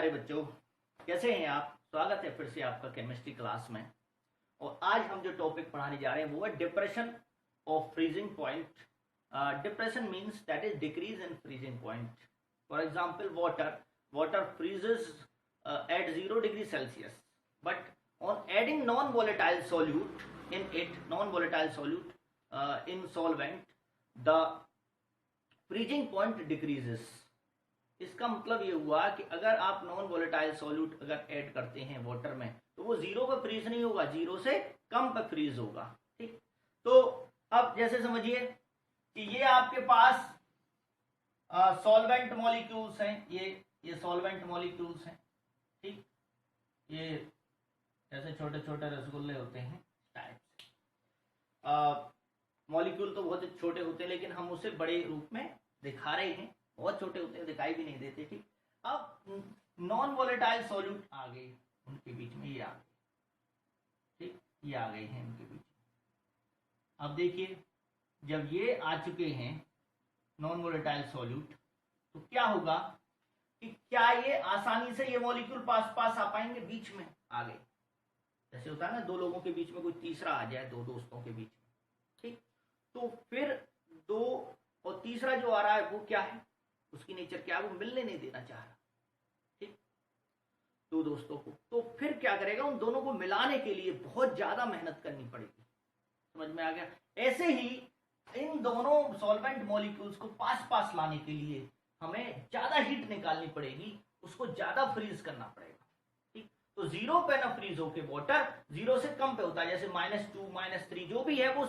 प्यारे बच्चों, कैसे हैं आप। स्वागत है फिर से आपका केमिस्ट्री क्लास में। और आज हम जो टॉपिक पढ़ाने जा रहे हैं वो है depression of freezing point. Depression means that is decrease in freezing point. For example water freezes at 0 degree Celsius, but on adding non-volatile solute in solvent, the freezing point decreases. इसका मतलब ये हुआ कि अगर आप नॉन वोलेटाइल सॉल्यूट अगर add करते हैं वाटर में तो वो जीरो पे फ्रीज नहीं होगा, जीरो से कम पे फ्रीज होगा। ठीक, तो अब जैसे समझिए कि ये आपके पास सॉल्वेंट मॉलिक्यूल्स हैं, ये सॉल्वेंट मॉलिक्यूल्स हैं। ठीक, ये जैसे छोटे छोटे रसगुल्ले होते हैं टाइप। मॉलिक्यूल तो बहुत छोटे होते हैं लेकिन हम उसे बड़े रूप में दिखा रहे हैं, बहुत छोटे होते हैं, दिखाई भी नहीं देते। ठीक, अब नॉन वोलेटाइल सॉल्यूट आ गए उनके बीच में, ये आ गए। ठीक, ये आ गए हैं उनके बीच में। अब देखिए जब ये आ चुके हैं नॉन वोलेटाइल सॉल्यूट तो क्या होगा कि क्या ये आसानी से ये मॉलिक्यूल पास पास आ पाएंगे, बीच में आ गए। जैसे होता है ना, दो लोगों के बीच में कोई तीसरा आ जाए, दो दोस्तों के बीच में। ठीक, तो फिर दो और तीसरा जो आ रहा है वो क्या है, उसकी नेचर क्या है, वो मिलने नहीं देना चाह रहा। ठीक, दो दोस्तों को, तो फिर क्या करेगा, उन दोनों को मिलाने के लिए बहुत ज्यादा मेहनत करनी पड़ेगी। समझ में आ गया। ऐसे ही इन दोनों सॉल्वेंट मॉलिक्यूल्स को पास पास लाने के लिए हमें ज्यादा हीट निकालनी पड़ेगी, उसको ज्यादा फ्रीज करना पड़ेगा। ठीक, तो जीरो पे ना फ्रीज होके वाटर जीरो से कम पे होता है, जैसे -2 -3 जो भी है वो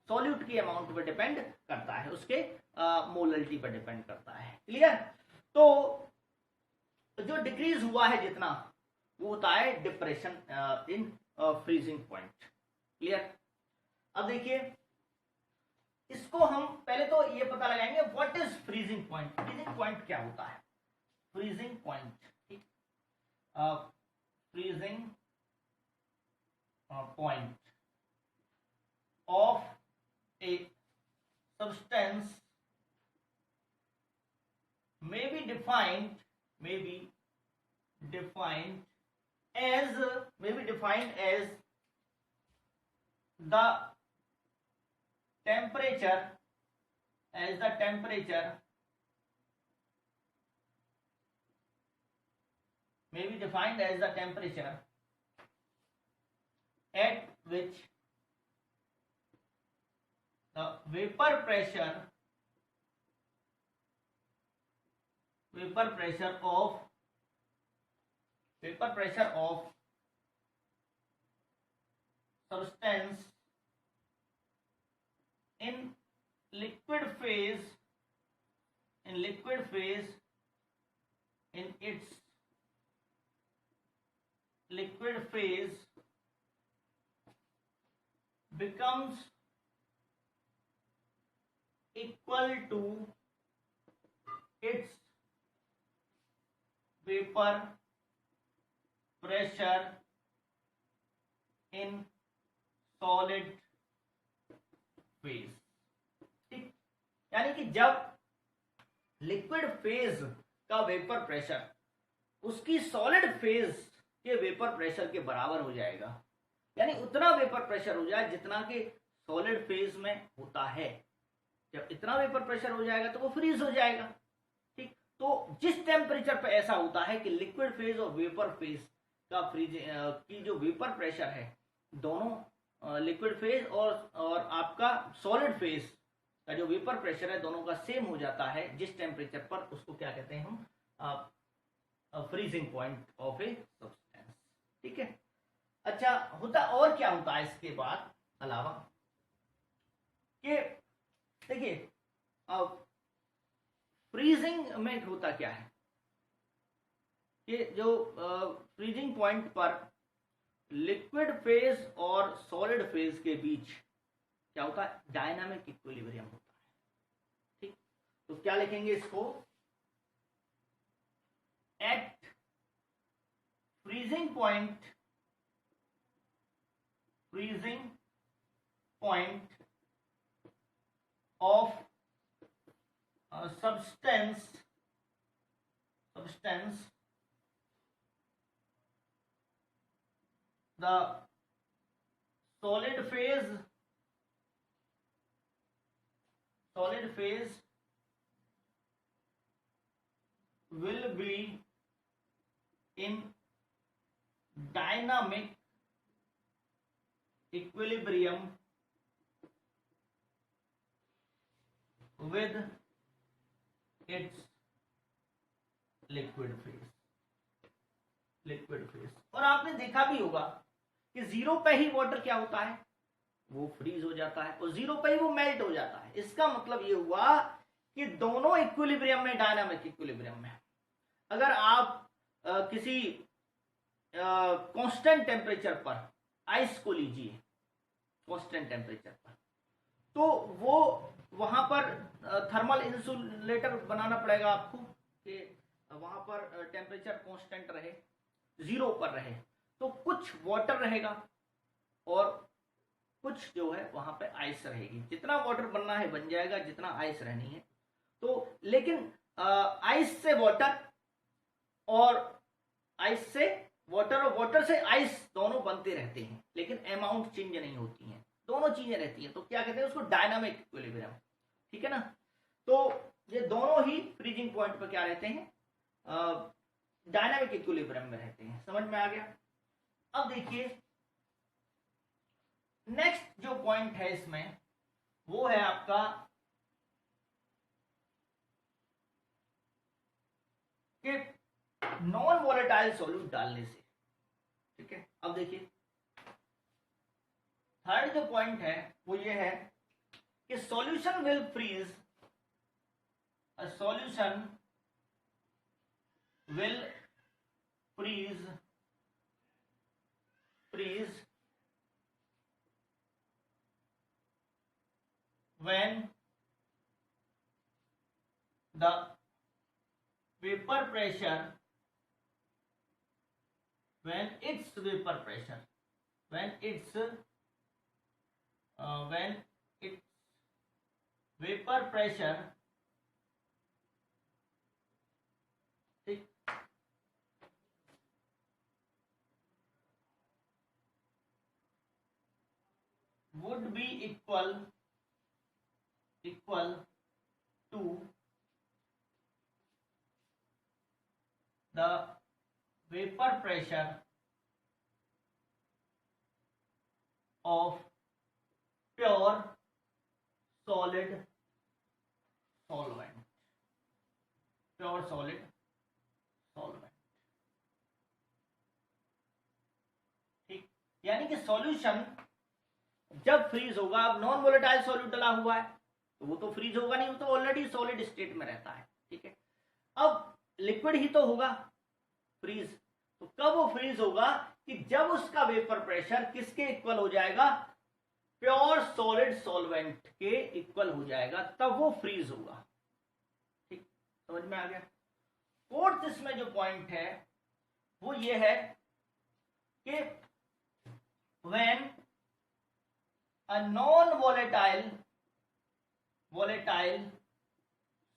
सॉल्यूट की अमाउंट पर डिपेंड करता है, उसके मोलरिटी पर डिपेंड करता है। क्लियर। तो जो डिक्रीज हुआ है जितना वो होता है depression in freezing point. Clear. अब देखिए इसको हम पहले तो ये पता लगाएंगे what is freezing point. Freezing point क्या होता है, फ्रीजिंग पॉइंट। ठीक, freezing point of a substance may be defined as the temperature at which the vapor pressure of substance in liquid phase in its liquid phase becomes equal to its vapor pressure in solid phase। ठीक, यानी कि जब liquid phase का vapour pressure उसकी solid phase के vapour pressure के बराबर हो जाएगा, यानी उतना वेपर प्रेशर हो जाए जितना कि सॉलिड फेज में होता है। जब इतना वेपर प्रेशर हो जाएगा तो वो फ्रीज हो जाएगा। ठीक, तो जिस टेम्परेचर पे ऐसा होता है कि लिक्विड फेज और वेपर फेज का फ्रीज की जो वेपर प्रेशर है, दोनों लिक्विड फेज और आपका सॉलिड फेज का जो वेपर प्रेशर है दोनों का सेम हो जाता है, जिस टेम्परेचर पर उसको क्या कहते हैं हम, freezing point of a substance. ठीक है। अच्छा, होता और क्या होता है इसके बाद अलावा कि देखिए अब फ्रीजिंग में होता क्या है कि जो फ्रीजिंग पॉइंट पर लिक्विड फेज और सॉलिड फेज के बीच क्या होता है, डायनामिक इक्विलिब्रियम होता है। ठीक, तो क्या लिखेंगे इसको, at freezing point of substance the solid phase will be in dynamic equilibrium with its liquid phase। और आपने देखा भी होगा कि जीरो पे ही वाटर क्या होता है, वो फ्रीज हो जाता है, और जीरो पे ही वो मेल्ट हो जाता है। इसका मतलब ये हुआ कि दोनों इक्विलिब्रियम में, डायनामिक इक्विलिब्रियम में, अगर आप किसी कांस्टेंट टेम्परेचर पर आइस को लीजिए, कांस्टेंट टेम्परेचर पर, तो वो वहां पर थर्मल इंसुलेटर बनाना पड़ेगा आपको कि वहां पर टेम्परेचर कांस्टेंट रहे, जीरो पर रहे, तो कुछ वाटर रहेगा और कुछ जो है वहां पे आइस रहेगी। जितना वाटर बनना है बन जाएगा, जितना आइस रहनी है। तो लेकिन आइस से वाटर और आइस से वाटर और वाटर से आइस दोनों बनते रहते हैं, लेकिन अमाउंट चेंज नहीं होती है, दोनों चीजें रहती हैं। तो क्या कहते हैं उसको, डायनामिक इक्विलिब्रियम, ठीक है ना। तो ये दोनों ही फ्रीजिंग पॉइंट पर क्या रहते हैं, डायनामिक इक्विलिब्रियम में रहते हैं। समझ में आ गया। अब देखिए नेक्स्ट जो पॉइंट है इसमें, वो है आपका कि नॉन वोलेटाइल सॉल्यूट डालने से, ठीक है। अब देखिए थर्ड जो पॉइंट है वो ये है कि solution will freeze, a solution will freeze when the vapor pressure, when its vapor pressure would be equal to the vapor pressure of pure solid solvent, ठीक। यानी कि सॉल्यूशन जब फ्रीज होगा, अब नॉन वोलेटाइल सॉल्यूट डला हुआ है तो वो तो फ्रीज होगा नहीं, वो तो ऑलरेडी सॉलिड स्टेट में रहता है, ठीक है। अब लिक्विड ही तो होगा फ्रीज, तो कब वो फ्रीज होगा कि जब उसका वेपर प्रेशर किसके इक्वल हो जाएगा, प्योर सॉलिड सॉल्वेंट के इक्वल हो जाएगा, तब वो फ्रीज होगा, ठीक। समझ में आ गया। फोर्थ इसमें जो पॉइंट है वो ये है कि when a non-volatile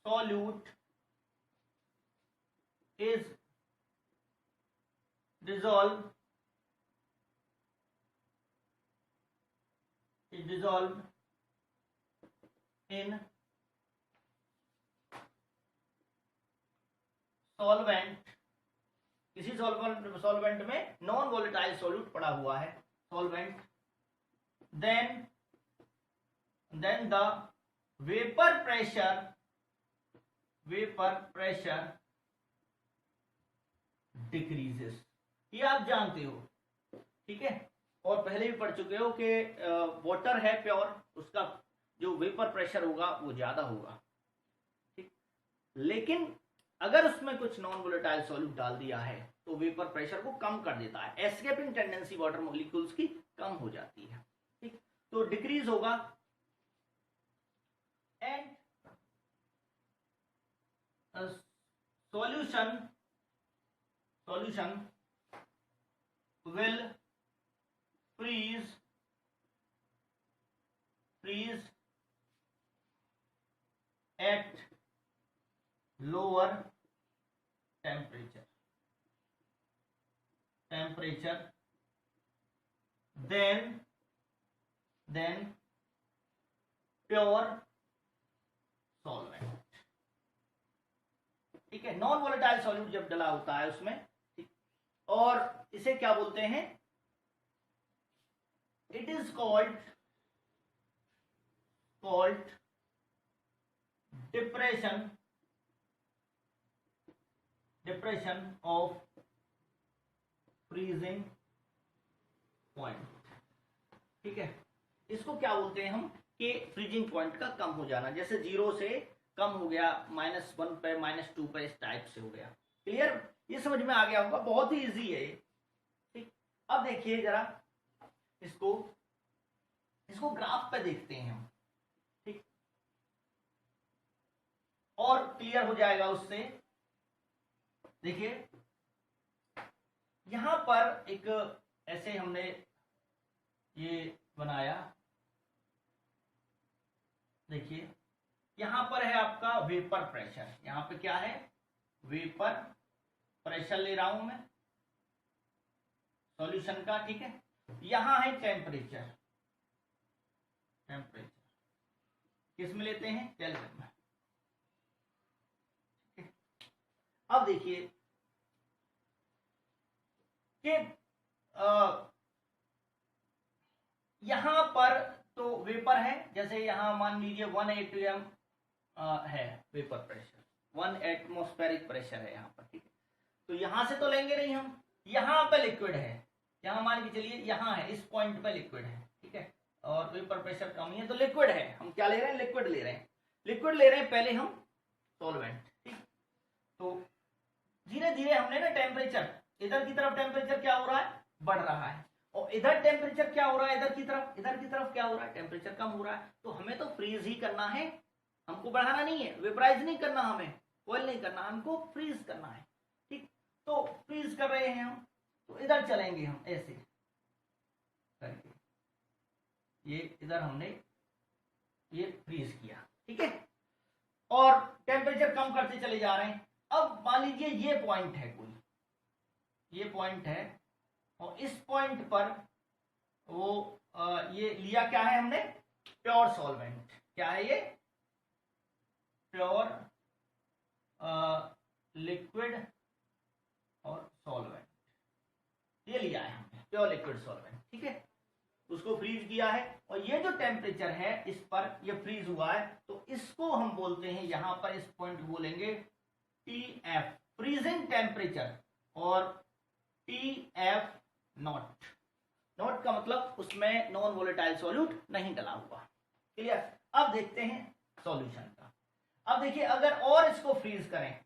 solute is dissolved in solvent, किसी सॉल्वेंट में नॉन वोलेटाइल सॉल्यूट पड़ा हुआ है, solvent, then the vapor pressure decreases। ये आप जानते हो, ठीक है, और पहले भी पढ़ चुके हो कि वाटर है प्योर, उसका जो वेपर प्रेशर होगा वो ज्यादा होगा, ठीक। लेकिन अगर उसमें कुछ नॉन वोलेटाइल सॉल्यूट डाल दिया है तो वेपर प्रेशर को कम कर देता है, एस्केपिंग टेंडेंसी वाटर मॉलिक्यूल्स की कम हो जाती है, ठीक। तो डिक्रीज होगा and solution will freeze at lower temperature than pure solvent. ठीक है, नॉन वोलेटाइल सॉल्यूट जब डला होता है उसमें, और इसे क्या बोलते हैं, it is called depression of freezing point. ठीक है, इसको क्या बोलते हैं हम, कि फ्रीजिंग पॉइंट का कम हो जाना, जैसे 0 से कम हो गया, -1 पे, -2 पे, इस टाइप से हो गया। क्लियर, ये समझ में आ गया होगा, बहुत ही इजी है ये। ठीक, अब देखिए जरा इसको ग्राफ पे देखते हैं हम। ठीक, और क्लियर हो जाएगा उससे। देखिए यहां पर एक ऐसे हमने ये बनाया, देखिए यहां पर है आपका वेपर प्रेशर, यहां पे क्या है, वेपर प्रेशर ले रहा हूं मैं सॉल्यूशन का। ठीक है, यहां है टेम्परेचर किस में लेते हैं, केल्विन में। अब देखिए कि यहां पर तो वेपर है, जैसे यहां मान लीजिए 1 atm है वेपर प्रेशर, 1 एटमॉस्फेरिक प्रेशर है यहां पर। ठीक है, तो यहां से तो लेंगे नहीं हम, यहां पे लिक्विड है, यहां मान के चलिए यहां है, इस पॉइंट पे लिक्विड है। ठीक है, और वेपर प्रेशर कम ही है तो लिक्विड है, हम क्या ले रहे हैं, लिक्विड ले रहे हैं, पहले हम सॉल्वेंट। ठीक, तो धीरे धीरे हमने ना टेम्परेचर, इधर की तरफ टेम्परेचर क्या हो रहा है, बढ़ रहा है, और इधर टेम्परेचर क्या हो रहा है, इधर की तरफ क्या हो रहा है, टेम्परेचर कम हो रहा है। तो हमें तो फ्रीज ही करना है, हमको बढ़ाना नहीं है, वेपराइज नहीं करना, हमें बॉयल नहीं करना, हमको फ्रीज करना है। ठीक, तो फ्रीज कर रहे हैं हम, तो इधर चलेंगे हम ऐसे करके, ये इधर हमने ये फ्रीज किया। ठीक है, और टेम्परेचर कम करते चले जा रहे हैं। अब मान लीजिए ये पॉइंट है, कोई ये पॉइंट है, और इस पॉइंट पर वो ये लिया क्या है हमने, प्योर सॉल्वेंट। क्या है ये, प्योर लिक्विड और सॉल्वेंट, ये लिया है हमने प्योर लिक्विड सॉल्वेंट। ठीक है, उसको फ्रीज किया है, और ये जो टेम्परेचर है इस पर ये फ्रीज हुआ है, तो इसको हम बोलते हैं, यहां पर इस पॉइंट बोलेंगे TF फ्रीजिंग टेम्परेचर, और TF नॉट का मतलब उसमें नॉन वोलेटाइल सॉल्यूट नहीं डला हुआ। क्लियर, अब देखते हैं सॉल्यूशन का। अब देखिए अगर और इसको फ्रीज करें,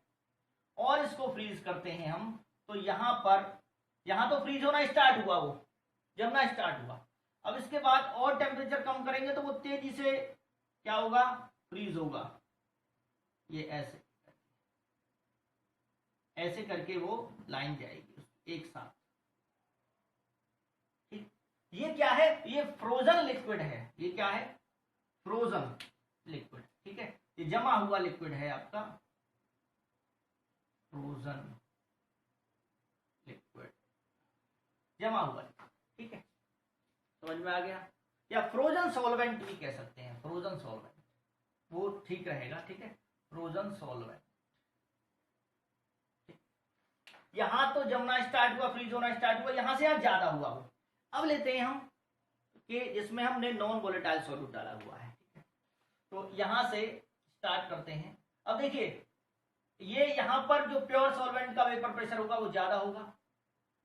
और इसको फ्रीज करते हैं हम, तो यहां तो फ्रीज होना स्टार्ट हुआ, वो जमना स्टार्ट हुआ। अब इसके बाद और टेम्परेचर कम करेंगे तो वो तेजी से क्या होगा, फ्रीज होगा। ये ऐसे करके वो लाइन जाएगी एक साथ। ठीक, ये क्या है, ये फ्रोजन लिक्विड है, ये क्या है, फ्रोजन लिक्विड। ठीक है, ये जमा हुआ लिक्विड है आपका, फ्रोजन लिक्विड, जमा हुआ। ठीक है, समझ में आ गया, या फ्रोजन सॉल्वेंट भी कह सकते हैं, फ्रोजन सॉल्वेंट वो ठीक रहेगा। ठीक है, फ्रोजन सॉल्वेंट, यहां तो जमना स्टार्ट हुआ, फ्रीज होना स्टार्ट हुआ, यहां से यहां ज्यादा हुआ वो। अब लेते हैं हम कि जिसमें हमने नॉन वोलेटाइल सॉल्यूट डाला हुआ है। ठीक है, तो यहां से स्टार्ट करते हैं। अब देखिए ये यहां पर जो प्योर सॉल्वेंट का वेपर प्रेशर होगा वो ज्यादा होगा,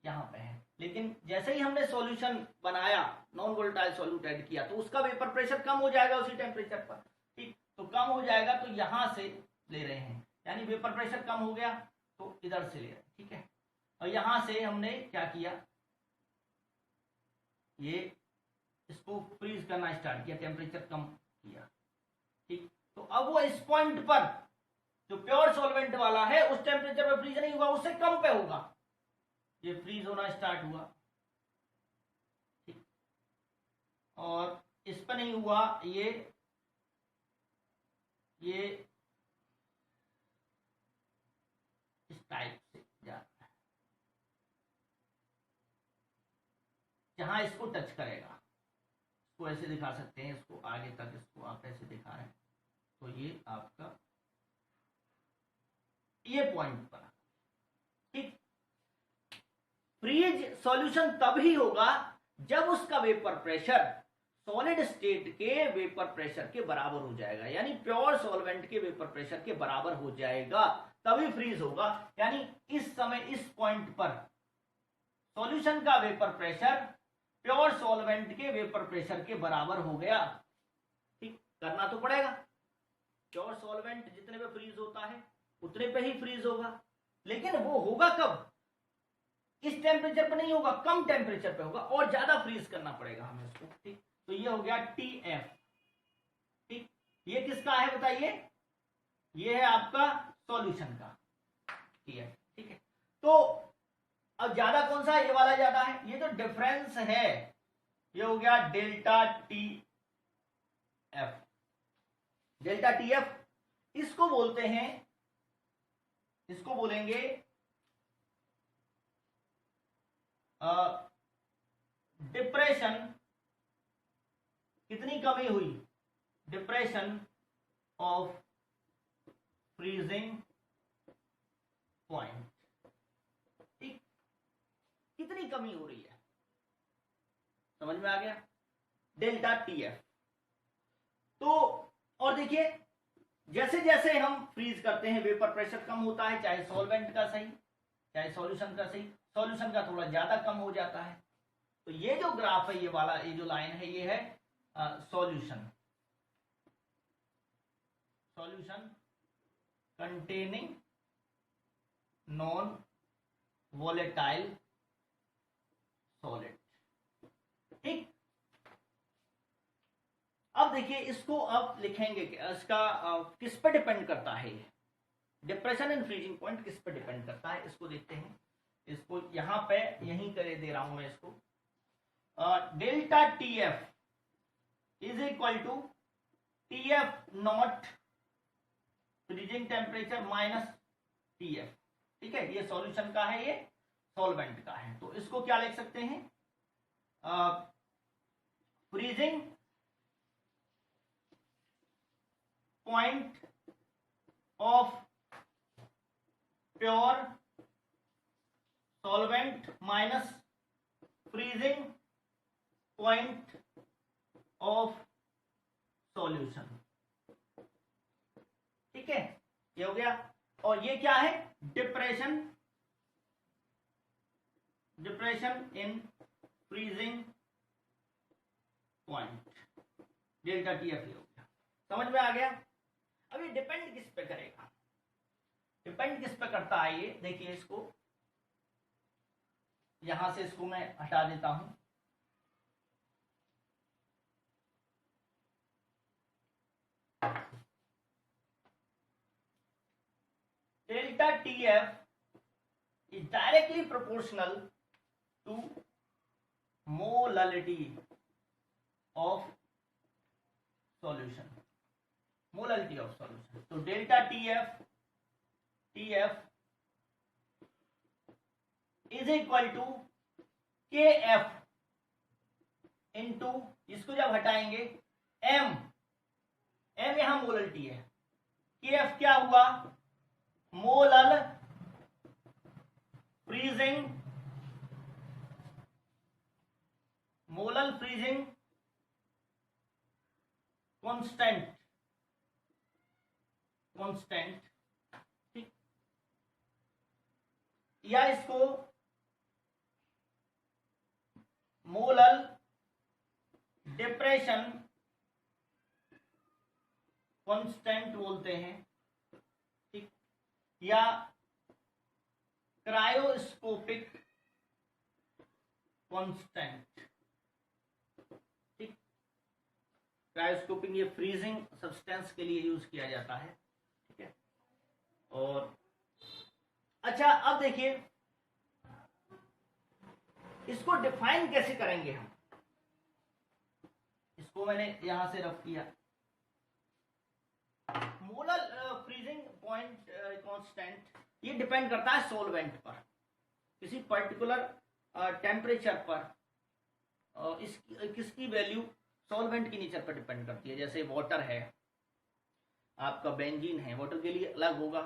यहां पे है, लेकिन जैसे ही हमने सॉल्यूशन बनाया, नॉन वोलेटाइल सॉल्यूट ऐड किया, तो उसका वेपर प्रेशर कम हो जाएगा उसी टेम्परेचर पर। ठीक, तो कम हो जाएगा, तो यहां से ले रहे हैं, यानी वेपर प्रेशर कम हो गया तो इधर से ले रहे हैं। ठीक है, और यहां से हमने क्या किया, ये इसको फ्रीज करना स्टार्ट किया, टेम्परेचर कम किया। ठीक, तो अब वो इस पॉइंट पर जो प्योर सॉल्वेंट वाला है उस टेम्परेचर पर फ्रीज नहीं हुआ, उससे कम पे होगा, ये फ्रीज होना स्टार्ट हुआ। ठीक, और इस पर नहीं हुआ, ये इस टाइप से जा रहा है। जहां इसको टच करेगा, इसको ऐसे दिखा सकते हैं, इसको आगे तक इसको आप ऐसे दिखा रहे हैं, तो ये आपका ये पॉइंट पर, ठीक। फ्रीज सॉल्यूशन तभी होगा जब उसका वेपर प्रेशर सॉलिड स्टेट के वेपर प्रेशर के बराबर हो जाएगा, यानी प्योर सॉल्वेंट के वेपर प्रेशर के बराबर हो जाएगा, तभी फ्रीज होगा। यानी इस समय इस पॉइंट पर सॉल्यूशन का वेपर प्रेशर प्योर सॉल्वेंट के वेपर प्रेशर के बराबर हो गया, ठीक। करना तो पड़ेगा, प्योर सॉल्वेंट जितने पे फ्रीज होता है उतने पे ही फ्रीज होगा, लेकिन वो होगा कब? इस टेम्परेचर पे नहीं होगा, कम टेम्परेचर पे होगा, और ज्यादा फ्रीज करना पड़ेगा हमें इसको, ठीक। तो ये हो गया TF, ठीक। ये किसका है बताइए? ये है आपका सॉल्यूशन का TF, ठीक है। तो अब ज्यादा कौन सा है? ये वाला ज्यादा है। ये जो डिफरेंस है ये हो गया डेल्टा TF। डेल्टा TF इसको बोलते हैं, इसको बोलेंगे डिप्रेशन, कितनी कमी हुई? डिप्रेशन ऑफ फ्रीजिंग पॉइंट, ठीक। कितनी कमी हो रही है, समझ में आ गया? Delta TF। तो और देखिए, जैसे जैसे हम फ्रीज करते हैं वेपर प्रेशर कम होता है, चाहे सॉल्वेंट का सही चाहे सॉल्यूशन का सही, सॉल्यूशन का थोड़ा ज्यादा कम हो जाता है। तो ये जो ग्राफ है, ये वाला, ये जो लाइन है, ये है solution, solution containing non volatile solid, ठीक। अब देखिए इसको अब लिखेंगे, इसका किस पे डिपेंड करता है? ये डिप्रेशन एंड फ्रीजिंग पॉइंट किस पे डिपेंड करता है, इसको देखते हैं। इसको यहां पे यहीं करे दे रहा हूं मैं इसको। Delta TF is equal to TF naught freezing temperature minus TF, ठीक है। ये सॉल्यूशन का है, ये सॉल्वेंट का है। तो इसको क्या लिख सकते हैं? Freezing point of pure solvent minus freezing point of solution, ठीक है। ये हो गया। और ये क्या है? Depression, depression in freezing point, delta TF हो गया। समझ में आ गया? अब ये डिपेंड किस पे करेगा? डिपेंड किस पे करता है ये देखिए, इसको यहां से इसको मैं हटा देता हूं। Delta TF is directly proportional to molality of solution, molality of solution। तो delta TF is equal to KF into, इसको जब हटाएंगे M यहां मोललिटी है, KF क्या हुआ? Molal freezing, molal freezing constant, ठीक। या इसको मोलल डिप्रेशन कांस्टेंट बोलते हैं, ठीक। या क्रायोस्कोपिक कांस्टेंट, ठीक। क्रायोस्कोपिक ये फ्रीजिंग सब्सटेंस के लिए यूज किया जाता है, ठीक है। और अच्छा, अब देखिए इसको डिफाइन कैसे करेंगे हम? इसको मैंने यहां से रख किया। मोलल फ्रीजिंग पॉइंट कांस्टेंट ये डिपेंड करता है सॉल्वेंट पर, किसी पर्टिकुलर टेम्परेचर पर किसकी वैल्यू सॉल्वेंट की नेचर पर डिपेंड करती है। जैसे वाटर है, आपका बेंजीन है, वाटर के लिए अलग होगा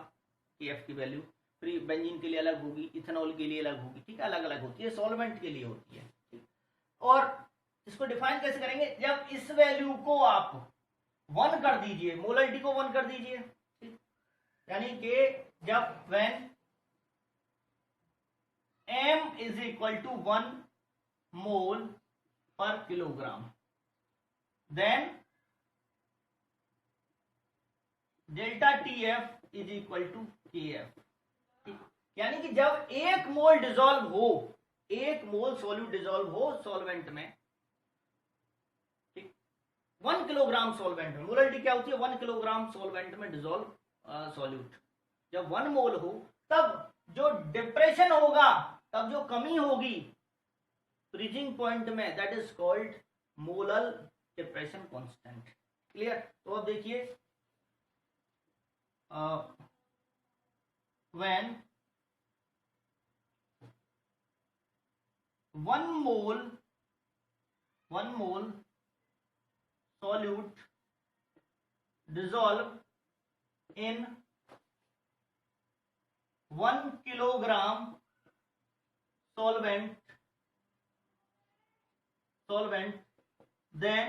KF की वैल्यू, फिर बेंजीन के लिए अलग होगी, इथेनॉल के लिए अलग होगी, ठीक है, अलग अलग होती है, सॉल्वेंट के लिए होती है। ठीक, और इसको डिफाइन कैसे करेंगे, जब इस वैल्यू को आप 1 कर दीजिए, मोलरिटी को 1 कर दीजिए, ठीक, यानी कि जब when m is equal to 1 mole पर kilogram, then delta TF is equal to KF। यानी कि जब 1 मोल डिसॉल्व हो, 1 मोल सॉल्यूट डिसॉल्व हो सॉल्वेंट में, ठीक, 1 किलोग्राम सॉल्वेंट में, मोलरिटी क्या होती है, 1 किलोग्राम सॉल्वेंट में डिसॉल्व सॉल्यूट, जब 1 मोल हो तब जो डिप्रेशन होगा, तब जो कमी होगी फ्रीजिंग पॉइंट में, that is called molar depression constant. Clear. तो अब देखिए when 1 mole solute dissolve in 1 kilogram solvent, then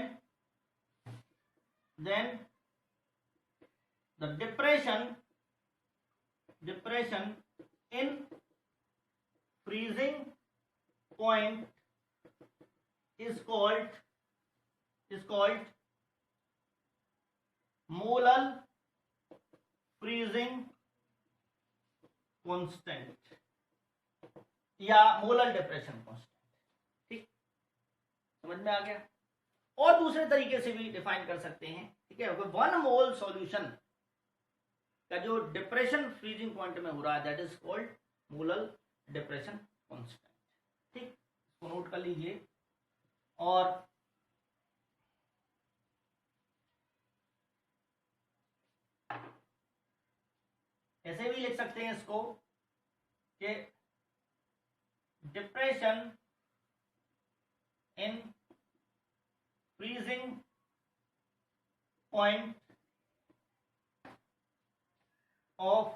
the depression in freezing point is called molar freezing constant या मोलर डिप्रेशन कांस्टेंट। ठीक, समझ में आ गया। और दूसरे तरीके से भी डिफाइन कर सकते हैं, ठीक है, 1 मोल सॉल्यूशन का जो डिप्रेशन फ्रीजिंग पॉइंट में हो रहा है, that is called molar depression constant. ठीक, इसको नोट कर लीजिए। और ऐसे भी लिख सकते हैं इसको कि depression in freezing point of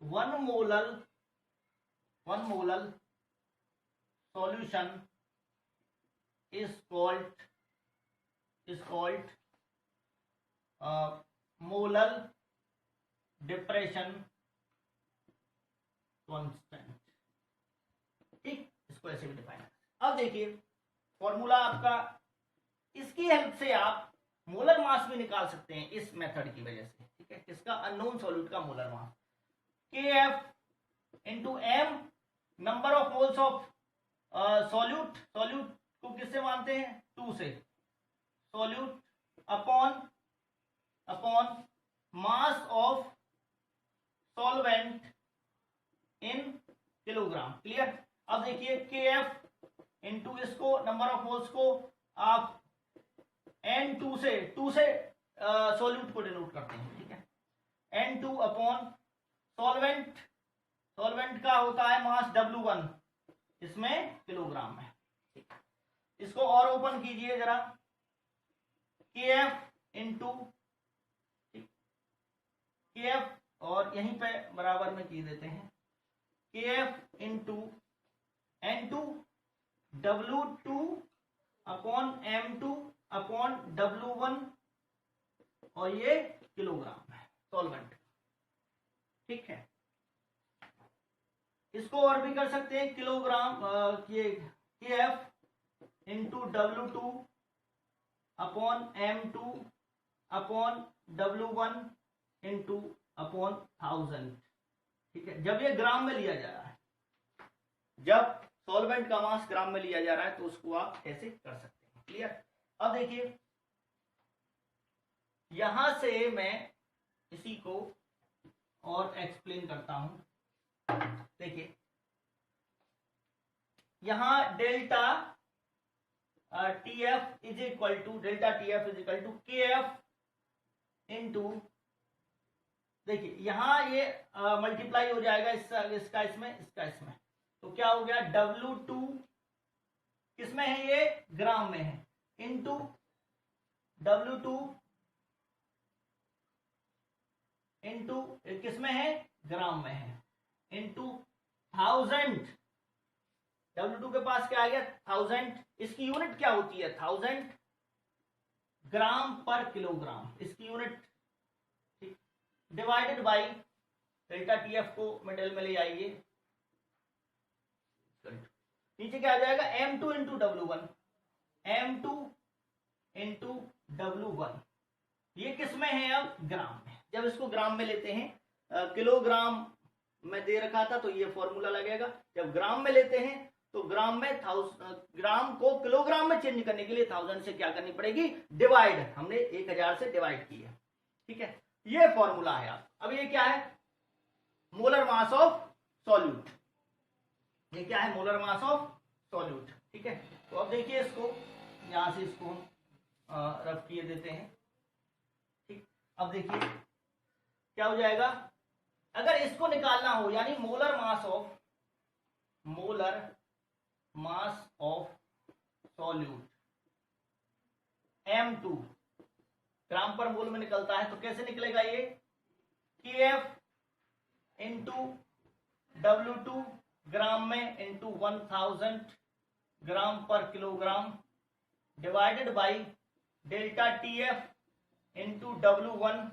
1 molar solution is called molar depression constant। ठीक, इसको ऐसे भी डिफाइन है। अब देखिए फॉर्मूला आपका, इसकी हेल्प से आप मोलर मास भी निकाल सकते हैं इस मेथड की वजह से। ठीक है, किसका, अननोन सॉल्यूट का molar mass, KF into M, number of moles of solute को किससे मानते हैं, 2 से, solute upon mass of solvent in kilogram. Clear. अब देखिए KF इंटू इसको, नंबर ऑफ मोल्स को आप N2 से सॉल्यूट को डिनोट करते हैं। ठीक है, N2 अपॉन सॉल्वेंट का होता है मास W1, इसमें किलोग्राम में। ठीक, इसको और ओपन कीजिए जरा, KF इंटू KF, और यहीं पे बराबर में की देते हैं, KF into N2 W2 upon M2 upon W1, और ये किलोग्राम है सॉल्वेंट। ठीक है, इसको और भी कर सकते हैं, किलोग्राम, ये KF into W2 upon M2 upon W1 into upon 1000। ठीक है, जब ये ग्राम में लिया जा रहा है, जब सॉल्वेंट का मास ग्राम में लिया जा रहा है, तो उसको आप ऐसे कर सकते हैं। क्लियर। अब देखिए यहां से मैं इसी को और एक्सप्लेन करता हूं। देखिए यहां delta TF is equal to KF into, देखिए यहां ये मल्टीप्लाई हो जाएगा इसका इसमें, तो क्या हो गया, W2 किसमें है ये, ग्राम में है, इंटू W2 इंटू किसमें है, ग्राम में है, इंटू 1000, W2 के पास क्या आ गया 1000, इसकी यूनिट क्या होती है 1000 ग्राम पर किलोग्राम, इसकी यूनिट, ठीक, डिवाइडेड बाई डेल्टा TF को मिडिल में ले आइए, नीचे क्या आ जाएगा M2 into W1, M2 into W1, ये किसमें है अब, ग्राम में। जब इसको ग्राम में लेते हैं, किलोग्राम में दे रखा था तो ये फॉर्मूला लगेगा, जब ग्राम में लेते हैं तो ग्राम में ग्राम को किलोग्राम में चेंज करने के लिए 1000 से क्या करनी पड़ेगी, डिवाइड, हमने 1000 से डिवाइड किया, ठीक है, ये फॉर्मूला है। अब ये क्या है, मोलर मास ऑफ सॉल्यूट, ये क्या है, मोलर मास ऑफ सॉल्यूट, ठीक है। तो अब देखिए इसको यहां से इसको हम रफ किए देते हैं, ठीक। अब देखिए क्या हो जाएगा, अगर इसको निकालना हो, यानी molar mass of solute M2 ग्राम पर मोल में निकलता है, तो कैसे निकलेगा ये, KF इंटू W2 ग्राम में इंटू 1000 ग्राम पर kilogram divided by delta TF into W1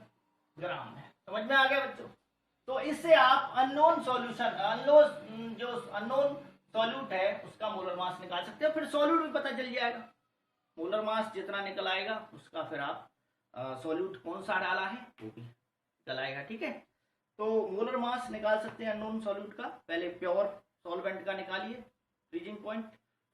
ग्राम है। समझ में आ गया बच्चों। तो इससे आप अननोन सॉल्यूशन, जो अननोन सॉल्यूट है उसका मोलर मास निकाल सकते हो, फिर सॉल्यूट भी पता चल जाएगा, मोलर मास जितना निकल आएगा उसका फिर आप सॉल्यूट कौन सा डाला है वो भी निकल आएगा, ठीक है। तो मोलर मास निकाल सकते हैं अननोन सॉल्यूट का, पहले प्योर सॉल्वेंट का निकालिए फ्रीजिंग पॉइंट,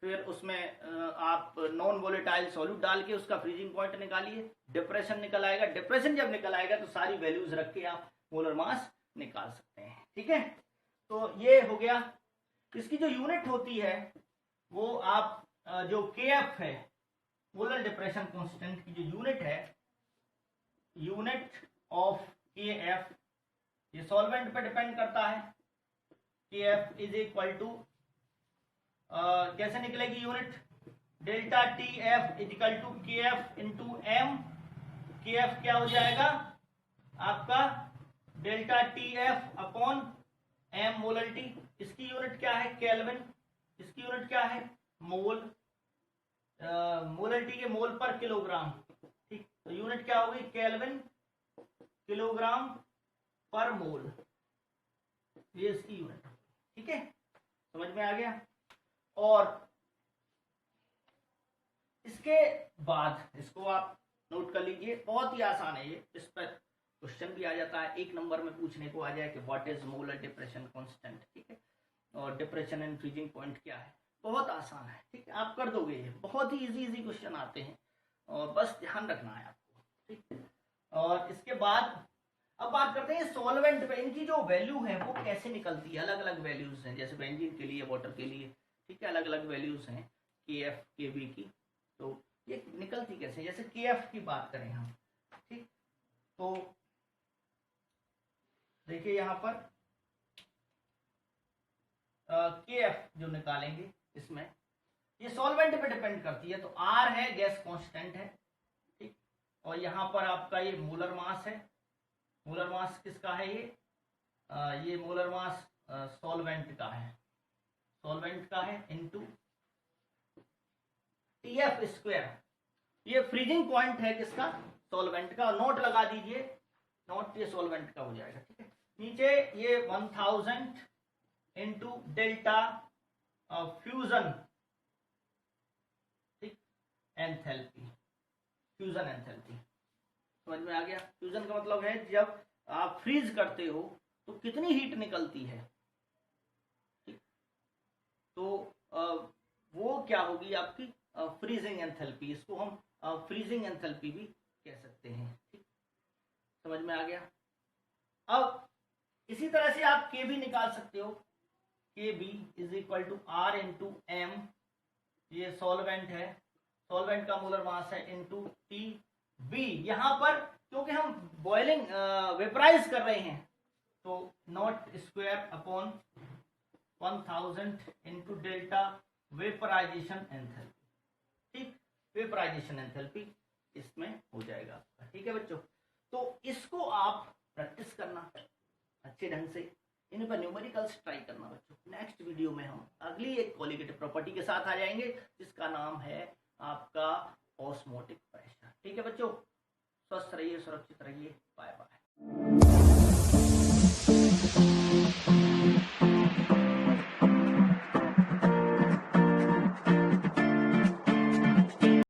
फिर उसमें आप नॉन वोलेटाइल सॉल्यूट डाल के उसका फ्रीजिंग पॉइंट निकालिए, डिप्रेशन निकल आएगा, डिप्रेशन जब निकल आएगा तो सारी वैल्यूज रख के आप मोलर मास निकाल सकते हैं, ठीक है। तो ये हो गया। इसकी जो यूनिट होती है वो आप जो KF है, मोलर डिप्रेशन कांस्टेंट की जो यूनिट है, यूनिट ऑफ KF, ये सॉल्वेंट पे डिपेंड करता है, KF इज इक्वल टू कैसे निकलेगी unit, delta TF is equal to KF into M, KF क्या हो जाएगा आपका delta TF upon M molarity, इसकी यूनिट क्या है केल्विन, इसकी यूनिट क्या है मोल, मोलरिटी के मोल पर किलोग्राम, ठीक। तो यूनिट क्या होगी केल्विन किलोग्राम पर मोल, ये इसकी यूनिट, ठीक है, समझ में आ गया। और इसके बाद इसको आप नोट कर लीजिए, बहुत ही आसान है ये, इस पर क्वेश्चन भी आ जाता है, एक नंबर में पूछने को आ जाए कि what is molar depression constant, ठीक है, और डिप्रेशन एंड फ्रीजिंग पॉइंट क्या है, बहुत आसान है, ठीक है, आप कर दोगे, ये बहुत ही इजी क्वेश्चन आते हैं और बस ध्यान रखना है आपको, ठीक है। और इसके बाद अब बात करते हैं सॉल्वेंट पे, इनकी जो वैल्यू है वो कैसे निकलती है, अलग अलग वैल्यूज हैं, जैसे बेंजीन के लिए, वाटर के लिए, ठीक है, अलग अलग वैल्यूज हैं KF KB की, तो ये निकलती कैसे, जैसे KF की बात करें हम, ठीक, तो देखिए यहाँ पर KF जो निकालेंगे इसमें, ये सॉल्वेंट पे डिपेंड करती है, तो R है गैस कांस्टेंट है, ठीक, और यहाँ पर आपका ये मोलर मास है, मोलर मास किसका है ये मोलर मास सॉल्वेंट का है, सॉल्वेंट का है इनटू TF स्क्वायर, ये फ्रीजिंग पॉइंट है किसका, सॉल्वेंट का, नोट लगा दीजिए, नोट ये सॉल्वेंट का हो जाएगा, ठीक है। नीचे ये 1000 इंटू डेल्टा फ्यूजन, ठीक, एंथैल्पी, फ्यूजन एंथैल्पी, समझ में आ गया। फ्यूजन का मतलब है जब आप फ्रीज करते हो तो कितनी हीट निकलती है, ठीक, तो वो क्या होगी आपकी फ्रीजिंग एंथैल्पी, इसको हम फ्रीजिंग एंथैल्पी भी कह सकते हैं, ठीक, समझ में आ गया। अब इसी तरह से आप KB निकाल सकते हो, KB is equal to R into M, ये सॉल्वेंट है, सॉल्वेंट का मोलर मास है, इंटू TB, यहाँ पर क्योंकि हम बॉइलिंग वेपराइज कर रहे हैं तो naught square upon 1000 into delta vaporisation enthalpy, ठीक, वेपराइजेशन एंथैल्पी इसमें हो जाएगा आपका, ठीक है बच्चों। तो इसको आप प्रैक्टिस करना अच्छे ढंग से, इन पर न्यूमेरिकल्स ट्राई करना बच्चों। नेक्स्ट वीडियो में हम अगली एक कोलिगेटिव प्रॉपर्टी के साथ आ जाएंगे जिसका नाम है आपका ऑस्मोटिक प्रेशर, ठीक है बच्चों। स्वस्थ रहिए, सुरक्षित रहिए, बाय बाय।